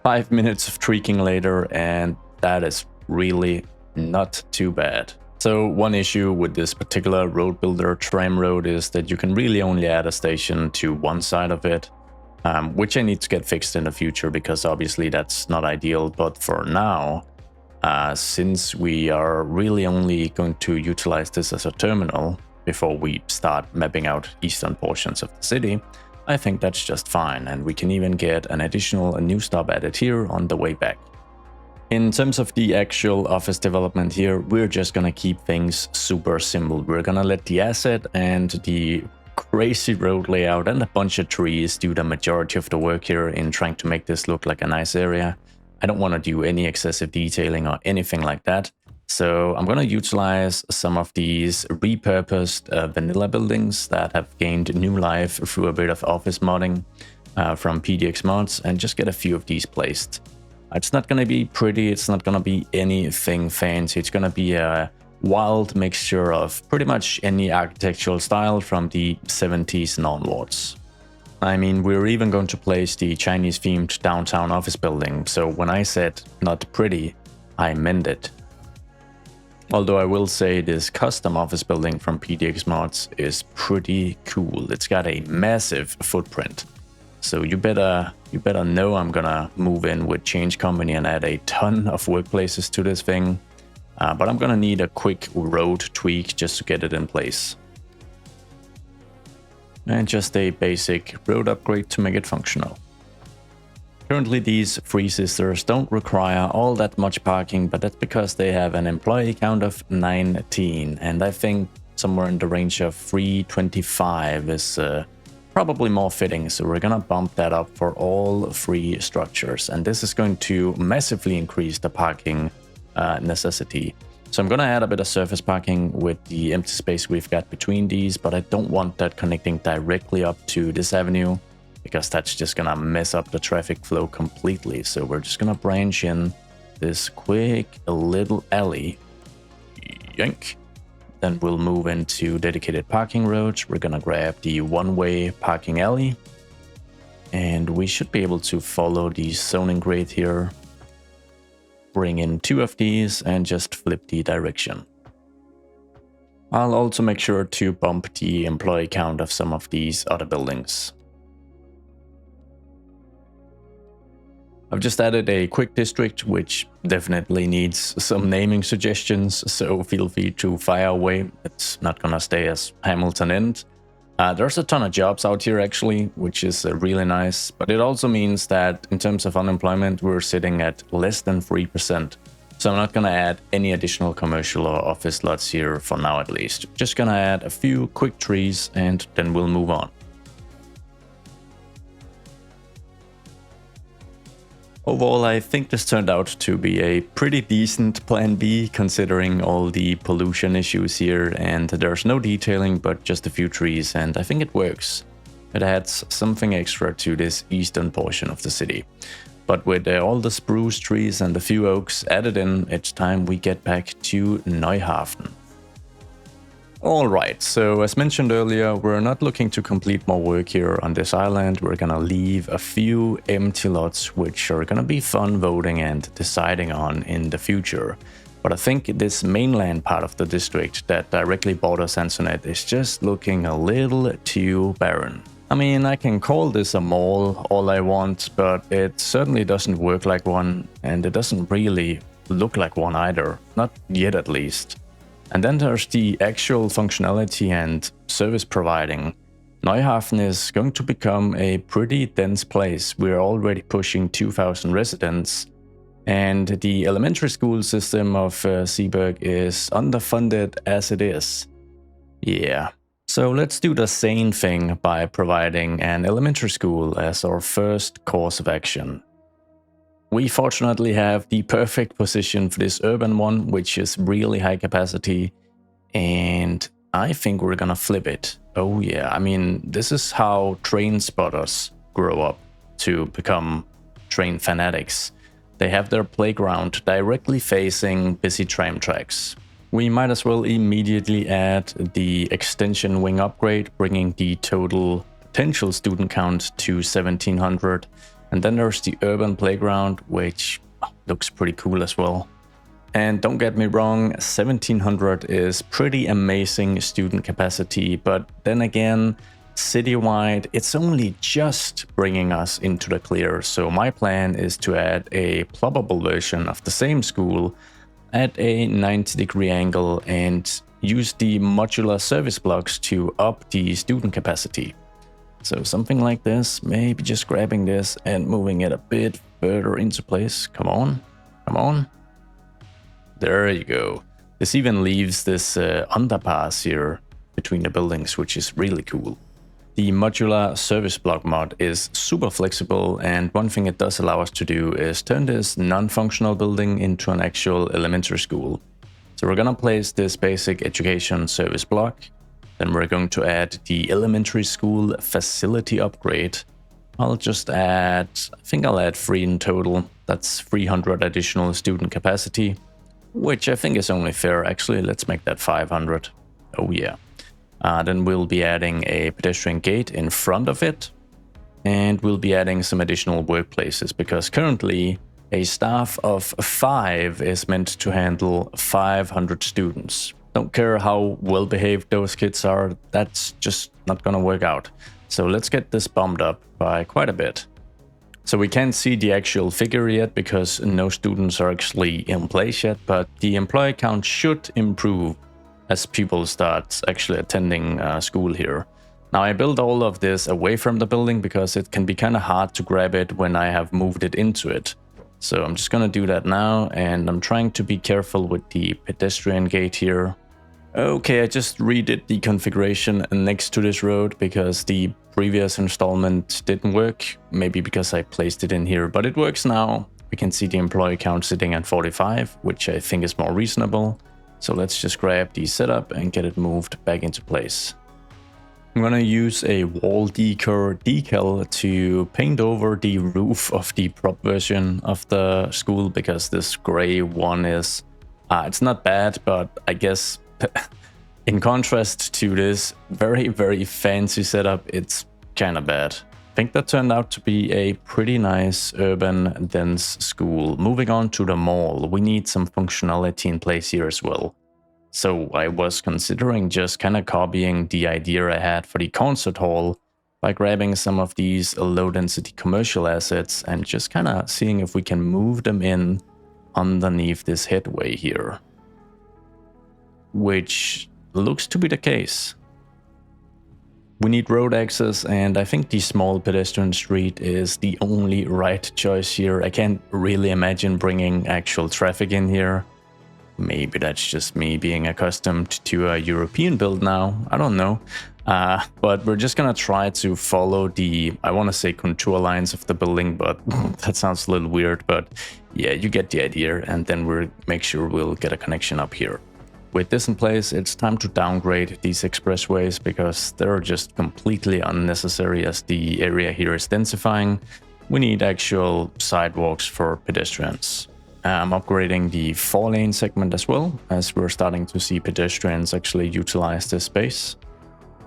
5 minutes of tweaking later, and that is really not too bad. So one issue with this particular road builder tram road is that you can really only add a station to one side of it, which I need to get fixed in the future because obviously that's not ideal. But for now, since we are really only going to utilize this as a terminal before we start mapping out eastern portions of the city, I think that's just fine. And we can even get an additional new stop added here on the way back. In terms of the actual office development here, we're just gonna keep things super simple. We're gonna let the asset and the crazy road layout and a bunch of trees do the majority of the work here in trying to make this look like a nice area. I don't want to do any excessive detailing or anything like that. So I'm gonna utilize some of these repurposed vanilla buildings that have gained new life through a bit of office modding from PDX mods and just get a few of these placed. It's not going to be pretty, it's not going to be anything fancy, it's going to be a wild mixture of pretty much any architectural style from the 70s and onwards. I mean, we're even going to place the Chinese-themed downtown office building, so when I said not pretty, I meant it. Although I will say this custom office building from PDX mods is pretty cool. It's got a massive footprint. So you better know I'm gonna move in with Change Company and add a ton of workplaces to this thing. But I'm gonna need a quick road tweak just to get it in place. And just a basic road upgrade to make it functional. Currently these 3 sisters don't require all that much parking, but that's because they have an employee count of 19. And I think somewhere in the range of 325 is probably more fitting, so we're gonna bump that up for all 3 structures, and this is going to massively increase the parking necessity. So I'm gonna add a bit of surface parking with the empty space we've got between these, but I don't want that connecting directly up to this avenue because that's just gonna mess up the traffic flow completely. So we're just gonna branch in this quick little alley. Yank. Then we'll move into dedicated parking roads. We're gonna grab the one-way parking alley. And we should be able to follow the zoning grid here. Bring in 2 of these and just flip the direction. I'll also make sure to bump the employee count of some of these other buildings. I've just added a quick district, which definitely needs some naming suggestions, so feel free to fire away. It's not gonna stay as Hamilton End. There's a ton of jobs out here actually, which is really nice, but it also means that in terms of unemployment, we're sitting at less than 3%. So I'm not gonna add any additional commercial or office lots here for now at least. Just gonna add a few quick trees and then we'll move on. Overall, I think this turned out to be a pretty decent plan B considering all the pollution issues here, and there's no detailing but just a few trees, and I think it works. It adds something extra to this eastern portion of the city. But with all the spruce trees and a few oaks added in, it's time we get back to Neuhafen. Alright, so as mentioned earlier, we're not looking to complete more work here on this island. We're gonna leave a few empty lots which are gonna be fun voting and deciding on in the future. But I think this mainland part of the district that directly borders Ansonet is just looking a little too barren. I mean, I can call this a mall all I want, but it certainly doesn't work like one, and it doesn't really look like one either, not yet at least. And then there's the actual functionality and service providing. Neuhafen is going to become a pretty dense place. We're already pushing 2,000 residents, and the elementary school system of Zeeburg is underfunded as it is. Yeah. So let's do the sane thing by providing an elementary school as our first course of action. We fortunately have the perfect position for this urban one, which is really high capacity, and I think we're gonna flip it. Oh yeah, I mean, this is how train spotters grow up to become train fanatics. They have their playground directly facing busy tram tracks. We might as well immediately add the extension wing upgrade, bringing the total potential student count to 1,700. And then there's the urban playground, which looks pretty cool as well. And don't get me wrong, 1,700 is pretty amazing student capacity, but then again, citywide, it's only just bringing us into the clear. So my plan is to add a pluggable version of the same school at a 90-degree angle and use the modular service blocks to up the student capacity. So something like this, maybe just grabbing this and moving it a bit further into place. Come on, come on. There you go. This even leaves this underpass here between the buildings, which is really cool. The modular service block mod is super flexible, and one thing it does allow us to do is turn this non-functional building into an actual elementary school. So we're gonna place this basic education service block. Then we're going to add the elementary school facility upgrade. I'll just add, I think I'll add 3 in total. That's 300 additional student capacity, which I think is only fair. Actually, let's make that 500. Oh yeah. Then we'll be adding a pedestrian gate in front of it. And we'll be adding some additional workplaces because currently a staff of 5 is meant to handle 500 students. Don't care how well behaved those kids are, that's just not gonna work out. So let's get this bumped up by quite a bit. So we can't see the actual figure yet because no students are actually in place yet, but the employee count should improve as people start actually attending school here. Now I built all of this away from the building because it can be kind of hard to grab it when I have moved it into it. So I'm just gonna do that now, and I'm trying to be careful with the pedestrian gate here. Okay, I just redid the configuration next to this road because the previous installment didn't work. Maybe because I placed it in here, but it works now. We can see the employee count sitting at 45, which I think is more reasonable. So let's just grab the setup and get it moved back into place. I'm gonna use a wall decor decal to paint over the roof of the prop version of the school because this gray one is, it's not bad, but I guess in contrast to this very, very fancy setup, it's kind of bad. I think that turned out to be a pretty nice urban dense school. Moving on to the mall, we need some functionality in place here as well. So I was considering just kind of copying the idea I had for the concert hall by grabbing some of these low-density commercial assets and just kind of seeing if we can move them in underneath this headway here, which looks to be the case. We need road access, and I think the small pedestrian street is the only right choice here. I can't really imagine bringing actual traffic in here. Maybe that's just me being accustomed to a European build now. I don't know. But we're just gonna try to follow the, I want to say contour lines of the building, but that sounds a little weird. But yeah, you get the idea. And then we'll make sure we'll get a connection up here. With this in place, it's time to downgrade these expressways because they're just completely unnecessary as the area here is densifying. We need actual sidewalks for pedestrians. I'm upgrading the 4-lane segment as well, as we're starting to see pedestrians actually utilize this space.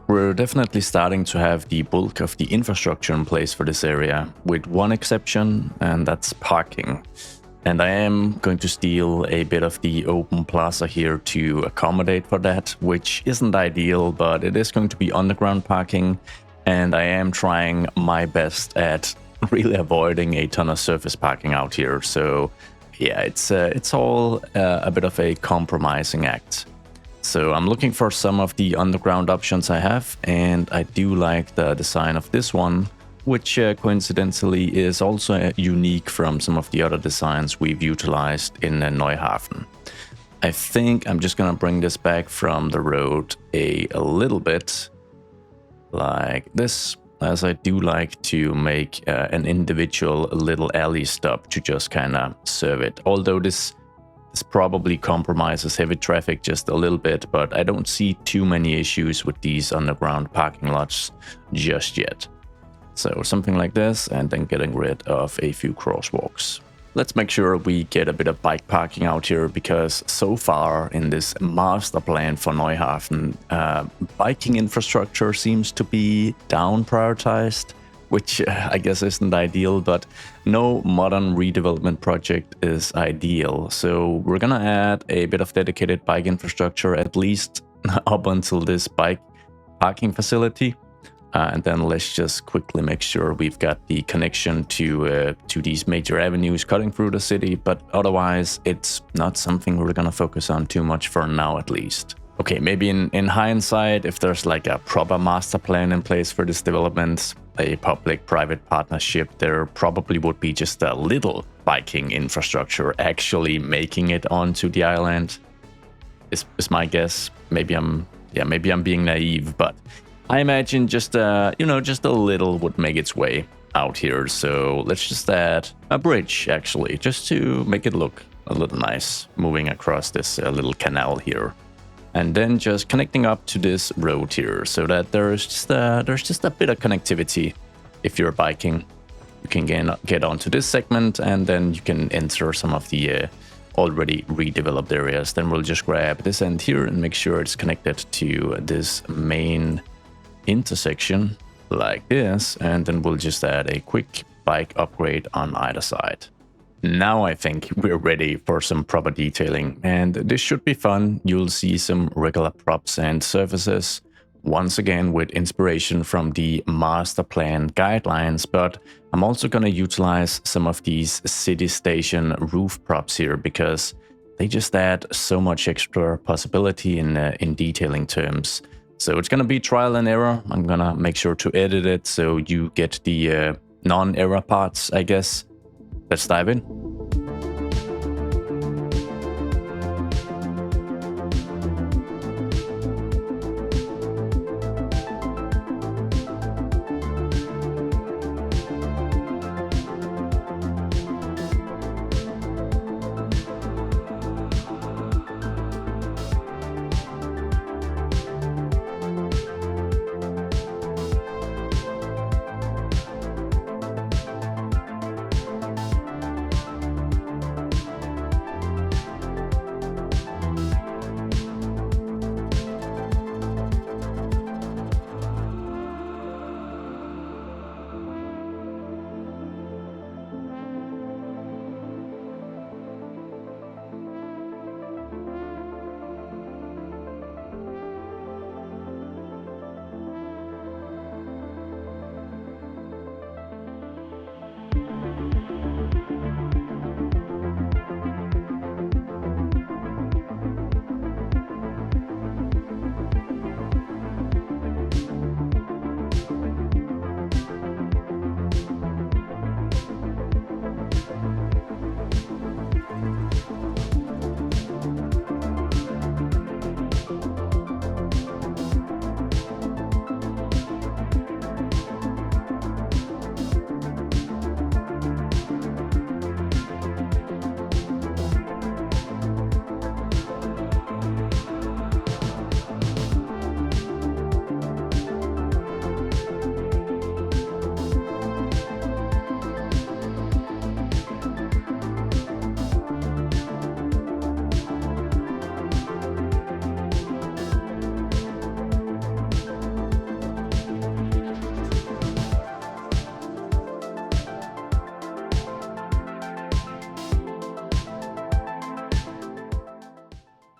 We're definitely starting to have the bulk of the infrastructure in place for this area, with one exception, and that's parking. And I am going to steal a bit of the open plaza here to accommodate for that, which isn't ideal, but it is going to be underground parking. And I am trying my best at really avoiding a ton of surface parking out here. So yeah, it's all a bit of a compromising act. So I'm looking for some of the underground options I have, and I do like the design of this one, which coincidentally is also unique from some of the other designs we've utilized in Neuhafen. I think I'm just gonna bring this back from the road a little bit, like this, as I do like to make an individual little alley stop to just kind of serve it. Although this probably compromises heavy traffic just a little bit, but I don't see too many issues with these underground parking lots just yet. So something like this, and then getting rid of a few crosswalks. Let's make sure we get a bit of bike parking out here, because so far in this master plan for Neuhafen, biking infrastructure seems to be down prioritized, which I guess isn't ideal, but no modern redevelopment project is ideal. So we're gonna add a bit of dedicated bike infrastructure, at least up until this bike parking facility. And then let's just quickly make sure we've got the connection to these major avenues cutting through the city. But otherwise, it's not something we're gonna focus on too much for now, at least. Okay, maybe in hindsight, if there's like a proper master plan in place for this development, a public-private partnership, there probably would be just a little biking infrastructure actually making it onto the island. Is my guess. Maybe I'm being naive, but I imagine just just a little would make its way out here. So let's just add a bridge, actually, just to make it look a little nice, moving across this little canal here, and then just connecting up to this road here, so that there's just a bit of connectivity. If you're biking, you can get onto this segment, and then you can enter some of the already redeveloped areas. Then we'll just grab this end here and make sure it's connected to this main intersection like this, and then we'll just add a quick bike upgrade on either side. Now I think we're ready for some proper detailing, and this should be fun. You'll see some regular props and surfaces, once again with inspiration from the master plan guidelines, but I'm also going to utilize some of these city station roof props here, because they just add so much extra possibility in detailing terms. So it's going to be trial and error. I'm going to make sure to edit it so you get the non-error parts, I guess. Let's dive in.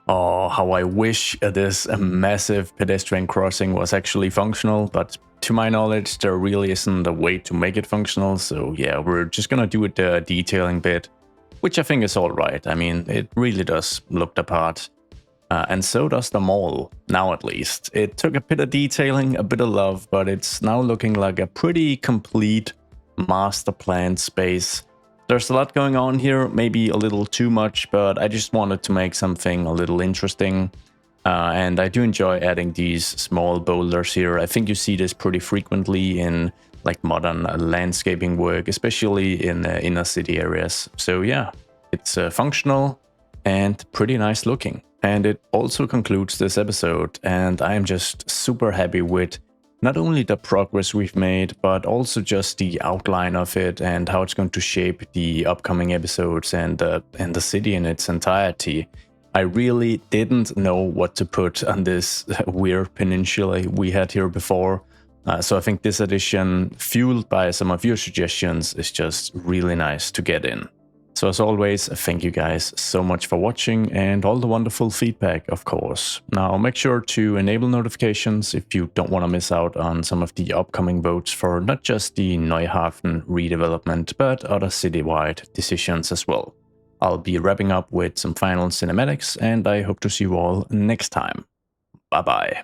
Oh, how I wish this massive pedestrian crossing was actually functional, but to my knowledge, there really isn't a way to make it functional, so yeah, we're just gonna do it the detailing bit, which I think is alright. I mean, it really does look the part. And so does the mall, now at least. It took a bit of detailing, a bit of love, but it's now looking like a pretty complete master planned space. There's a lot going on here, maybe a little too much, but I just wanted to make something a little interesting. And I do enjoy adding these small boulders here. I think you see this pretty frequently in like modern landscaping work, especially in inner city areas. So yeah, it's functional and pretty nice looking. And it also concludes this episode, and I'm just super happy with not only the progress we've made, but also just the outline of it and how it's going to shape the upcoming episodes and the city in its entirety. I really didn't know what to put on this weird peninsula we had here before. So I think this edition, fueled by some of your suggestions, is just really nice to get in. So as always, thank you guys so much for watching and all the wonderful feedback, of course. Now make sure to enable notifications if you don't want to miss out on some of the upcoming votes for not just the Neuhafen redevelopment, but other citywide decisions as well. I'll be wrapping up with some final cinematics, and I hope to see you all next time. Bye bye.